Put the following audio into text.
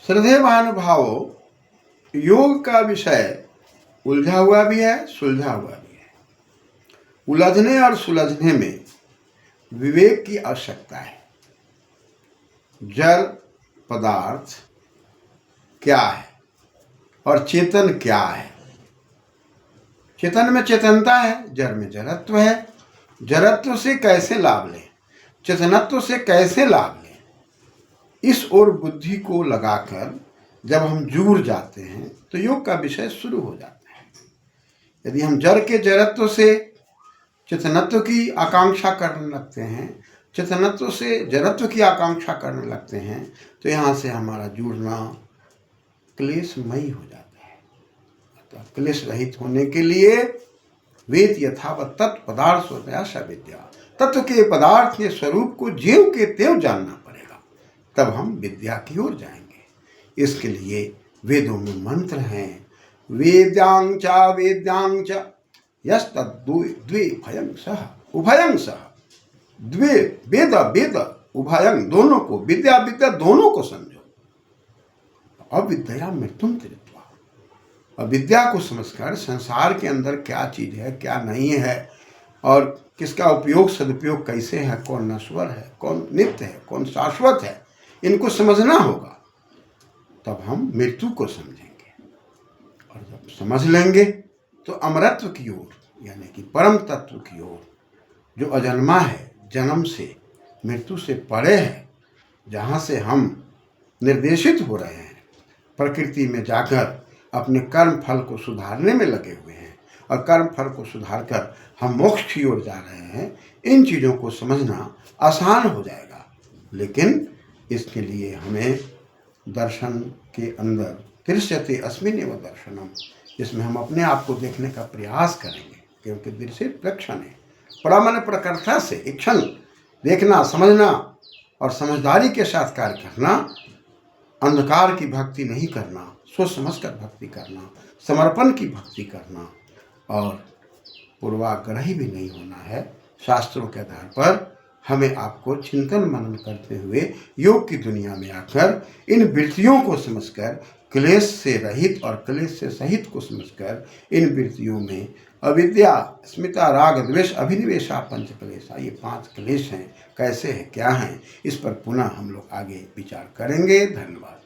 श्रद्धेय महानुभावों, योग का विषय उलझा हुआ भी है, सुलझा हुआ भी है। उलझने और सुलझने में विवेक की आवश्यकता है। जड़ पदार्थ क्या है और चेतन क्या है? चेतन में चेतनता है, जड़ में जड़त्व है। जड़त्व से कैसे लाभ लें, चेतनत्व से कैसे लाभ लें, इस ओर बुद्धि को लगाकर जब हम जुड़ जाते हैं तो योग का विषय शुरू हो जाता है। यदि हम जड़ के जड़त्व से चेतनत्व की आकांक्षा करने लगते हैं, चेतनत्व से जड़त्व की आकांक्षा करने लगते हैं, तो यहाँ से हमारा जुड़ना क्लेशमयी हो जाता है। अतः क्लेश रहित होने के लिए वेद यथावत तत्व पदार्थ स्वतया स विद्या, तत्व के पदार्थ के स्वरूप को ज्यों के त्यों जानना पड़ेगा, तब हम विद्या की ओर जाएंगे। इसके लिए वेदों में मंत्र हैं, वेद्यांग च यस्तद्वे भयं सह उभयं सह, द्वे वेद वेद उभयं, दोनों को, विद्या विद्या दोनों को समझो। अविद्या मृत्युम त्यक्त्वा, अविद्या को समझकर संसार के अंदर क्या चीज है क्या नहीं है और किसका उपयोग सदुपयोग कैसे है, कौन नश्वर है, कौन नित्य है, कौन शाश्वत है, इनको समझना होगा। तब हम मृत्यु को समझेंगे और जब समझ लेंगे तो अमरत्व की ओर, यानी कि परम तत्व की ओर, जो अजन्मा है, जन्म से मृत्यु से परे है, जहाँ से हम निर्देशित हो रहे हैं, प्रकृति में जाकर अपने कर्म फल को सुधारने में लगे हुए हैं और कर्म फल को सुधार कर हम मोक्ष की ओर जा रहे हैं। इन चीज़ों को समझना आसान हो जाएगा, लेकिन इसके लिए हमें दर्शन के अंदर दृश्यते अस्मिन्नेव दर्शनम, इसमें हम अपने आप को देखने का प्रयास करेंगे, क्योंकि दृश्य प्रक्षण है। परामन प्रकर्ता से इक्षण देखना, समझना और समझदारी के साथ कार्य करना, अंधकार की भक्ति नहीं करना, सोच समझकर भक्ति करना, समर्पण की भक्ति करना और पूर्वाग्रही भी नहीं होना है। शास्त्रों के आधार पर हमें आपको चिंतन मनन करते हुए योग की दुनिया में आकर इन वृत्तियों को समझकर, क्लेश से रहित और क्लेश से सहित को समझकर, इन वृत्तियों में अविद्या, अस्मिता, राग, द्वेष, अभिनिवेशा, पंच क्लेशा, ये 5 क्लेश हैं, कैसे हैं, क्या हैं, इस पर पुनः हम लोग आगे विचार करेंगे। धन्यवाद।